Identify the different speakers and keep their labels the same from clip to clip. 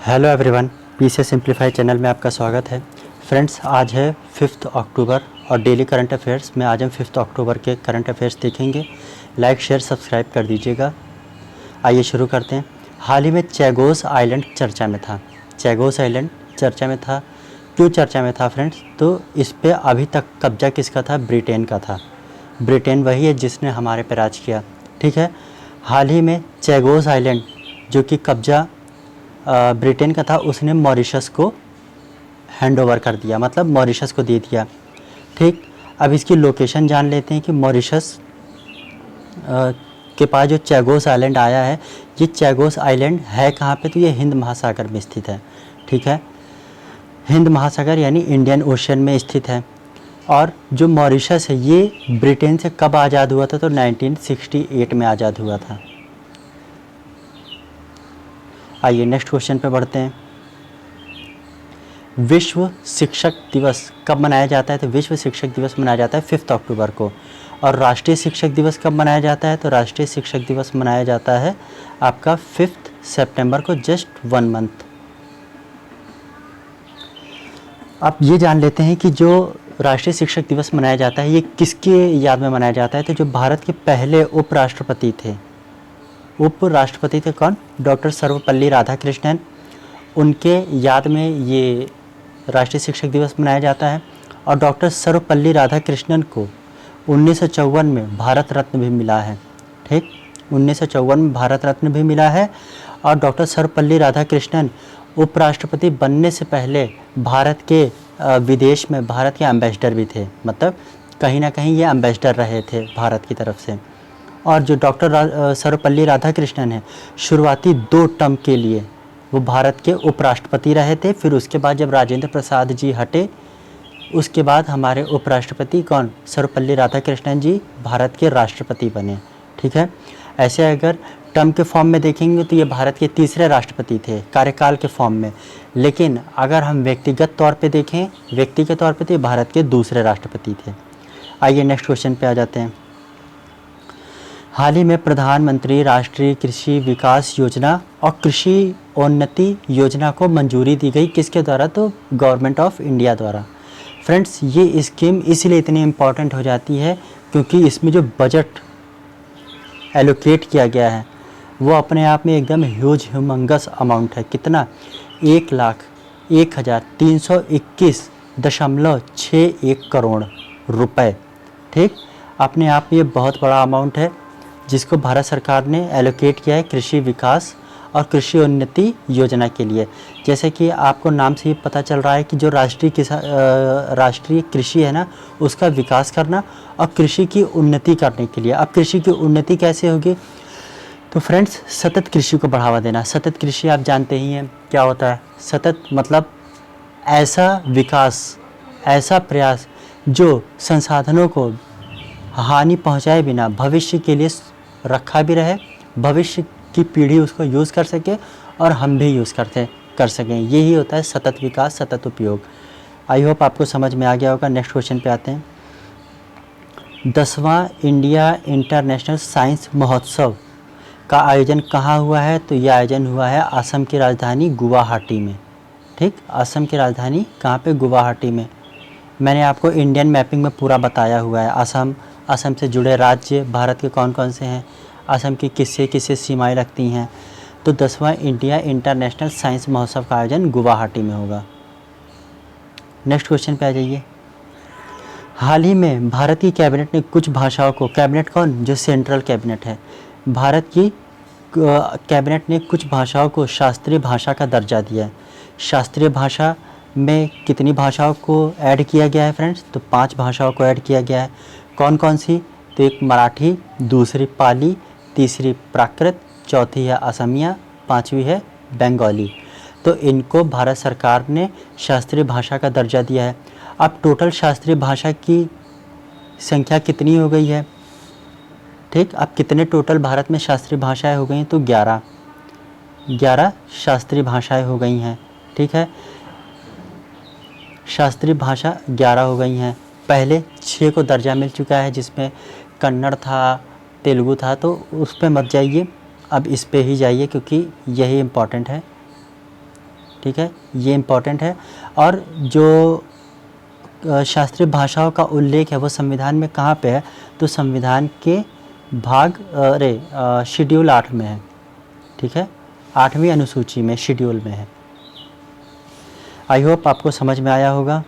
Speaker 1: Hello everyone, पीसे simplify channel में आपका स्वागत है। फ्रेंड्स, आज है 5 अक्टूबर और डेली करंट अफेयर्स में आज हम 5 अक्टूबर के करंट अफेयर्स देखेंगे। लाइक शेयर सब्सक्राइब कर दीजिएगा। आइए शुरू करते हैं। हाल ही में चैगोस आइलैंड चर्चा में था। चैगोस आइलैंड चर्चा में था। क्यों चर्चा में था फ्रेंड्स? तो इस पे अभी तक कब्जा किसका था? ब्रिटेन का था। ब्रिटेन वही है जिसने हमारे पर राज किया। ठीक है। हाल ही में चैगोस आइलैंड जो कि कब्जा ब्रिटेन का था, उसने मॉरिशस को हैंड ओवर कर दिया, मतलब मॉरिशस को दे दिया। ठीक। अब इसकी लोकेशन जान लेते हैं कि मॉरिशस के पास जो चैगोस आइलैंड आया है, ये चैगोस आइलैंड है कहाँ पे? तो ये हिंद महासागर में स्थित है। ठीक है। हिंद महासागर यानी इंडियन ओशन में स्थित है। और जो मॉरिशस है ये ब्रिटेन से कब आज़ाद हुआ था? तो 1968 में आज़ाद हुआ था। आइए नेक्स्ट क्वेश्चन पे बढ़ते हैं। विश्व शिक्षक दिवस कब मनाया जाता है? तो विश्व शिक्षक दिवस मनाया जाता है 5 अक्टूबर को। और राष्ट्रीय शिक्षक दिवस कब मनाया जाता है? तो राष्ट्रीय शिक्षक दिवस मनाया जाता है आपका 5 सितंबर को, जस्ट 1 मंथ। अब ये जान लेते हैं कि जो राष्ट्रीय शिक्षक दिवस मनाया जाता है ये किसके याद में मनाया जाता है? तो जो भारत के पहले उपराष्ट्रपति थे, उपराष्ट्रपति थे कौन? डॉक्टर सर्वपल्ली राधाकृष्णन। उनके याद में ये राष्ट्रीय शिक्षक दिवस मनाया जाता है। और डॉक्टर सर्वपल्ली राधाकृष्णन को 1954 में भारत रत्न भी मिला है। ठीक, 1954 में भारत रत्न भी मिला है। और डॉक्टर सर्वपल्ली राधाकृष्णन उपराष्ट्रपति बनने से पहले भारत के विदेश में भारत के एम्बेसडर भी थे, मतलब कहीं ना कहीं ये एम्बेसडर रहे थे भारत की तरफ से। और जो डॉक्टर सर्वपल्ली राधाकृष्णन है, शुरुआती 2 टर्म के लिए वो भारत के उपराष्ट्रपति रहे थे। फिर उसके बाद जब राजेंद्र प्रसाद जी हटे, उसके बाद हमारे उपराष्ट्रपति कौन? सर्वपल्ली राधाकृष्णन जी भारत के राष्ट्रपति बने। ठीक है। ऐसे अगर टर्म के फॉर्म में देखेंगे तो ये भारत के तीसरे राष्ट्रपति थे कार्यकाल के फॉर्म में। लेकिन अगर हम व्यक्तिगत तौर पे देखें, व्यक्तिगत तौर पे तो ये भारत के दूसरे राष्ट्रपति थे। आइए नेक्स्ट क्वेश्चन पे आ जाते हैं। हाल ही में प्रधानमंत्री राष्ट्रीय कृषि विकास योजना और कृषि उन्नति योजना को मंजूरी दी गई, किसके द्वारा? तो गवर्नमेंट ऑफ इंडिया द्वारा। फ्रेंड्स, ये स्कीम इसलिए इतनी इम्पॉर्टेंट हो जाती है क्योंकि इसमें जो बजट एलोकेट किया गया है वो अपने आप में एकदम ह्यूमंगस अमाउंट है। कितना? 1,01,321.61 करोड़ रुपए। ठीक, अपने आप में ये बहुत बड़ा अमाउंट है जिसको भारत सरकार ने एलोकेट किया है कृषि विकास और कृषि उन्नति योजना के लिए। जैसे कि आपको नाम से ही पता चल रहा है कि जो राष्ट्रीय कृषि है ना, उसका विकास करना और कृषि की उन्नति करने के लिए। अब कृषि की उन्नति कैसे होगी? तो फ्रेंड्स, सतत कृषि को बढ़ावा देना। सतत कृषि आप जानते ही हैं क्या होता है। सतत मतलब ऐसा विकास, ऐसा प्रयास जो संसाधनों को हानि पहुंचाए बिना भविष्य के लिए रखा भी रहे, भविष्य की पीढ़ी उसको यूज़ कर सके और हम भी यूज़ कर सकें। यही होता है सतत विकास, सतत उपयोग। आई होप आपको समझ में आ गया होगा। नेक्स्ट क्वेश्चन पे आते हैं। 10वां इंडिया इंटरनेशनल साइंस महोत्सव का आयोजन कहाँ हुआ है? तो यह आयोजन हुआ है असम की राजधानी गुवाहाटी में। ठीक, असम की राजधानी कहाँ पे? गुवाहाटी में। मैंने आपको इंडियन मैपिंग में पूरा बताया हुआ है। असम से जुड़े राज्य भारत के कौन कौन से हैं, असम की किससे किससे सीमाएं लगती हैं। तो 10वां इंडिया इंटरनेशनल साइंस महोत्सव का आयोजन गुवाहाटी में होगा। नेक्स्ट क्वेश्चन पे आ जाइए। हाल ही में भारत की कैबिनेट ने कुछ भाषाओं को, कैबिनेट कौन? जो सेंट्रल कैबिनेट है, भारत की कैबिनेट ने कुछ भाषाओं को शास्त्रीय भाषा का दर्जा दिया है। शास्त्रीय भाषा में कितनी भाषाओं को ऐड किया गया है फ्रेंड्स? तो 5 भाषाओं को ऐड किया गया है। कौन कौन सी? तो एक मराठी, दूसरी पाली, तीसरी प्राकृत, चौथी है असमिया, 5वीं है बंगाली। तो इनको भारत सरकार ने शास्त्रीय भाषा का दर्जा दिया है। अब टोटल शास्त्रीय भाषा की संख्या कितनी हो गई है? ठीक, अब कितने टोटल भारत में शास्त्रीय भाषाएं हो गई? तो 11 शास्त्रीय भाषाएं हो गई हैं। ठीक है, शास्त्रीय भाषा 11 हो गई हैं। पहले 6 को दर्जा मिल चुका है जिसमें कन्नड़ था, तेलुगु था, तो उस पर मत जाइए, अब इस पे ही जाइए क्योंकि यही इम्पॉर्टेंट है। ठीक है, ये इम्पॉर्टेंट है। और जो शास्त्रीय भाषाओं का उल्लेख है वो संविधान में कहाँ पे है, तो संविधान के शेड्यूल 8 में है, ठीक है, 8वीं अनुसूची में, शेड्यूल में है। आई होप आपको समझ में आया होगा।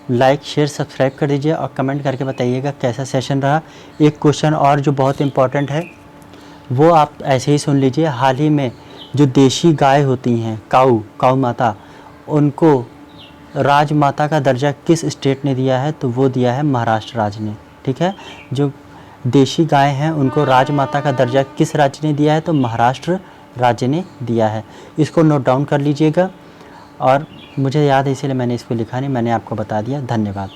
Speaker 1: लाइक शेयर सब्सक्राइब कर दीजिए और कमेंट करके बताइएगा कैसा सेशन रहा। एक क्वेश्चन और जो बहुत इम्पॉर्टेंट है वो आप ऐसे ही सुन लीजिए। हाल ही में जो देशी गाय होती हैं, काऊ माता, उनको राजमाता का दर्जा किस स्टेट ने दिया है, तो वो दिया है महाराष्ट्र राज्य ने, ठीक है। जो देशी गाय हैं उनको राजमाता का दर्जा किस राज्य ने दिया है, तो महाराष्ट्र राज्य ने दिया है। इसको नोट डाउन कर लीजिएगा। और मुझे याद है इसीलिए मैंने इसको लिखा नहीं, मैंने आपको बता दिया। धन्यवाद।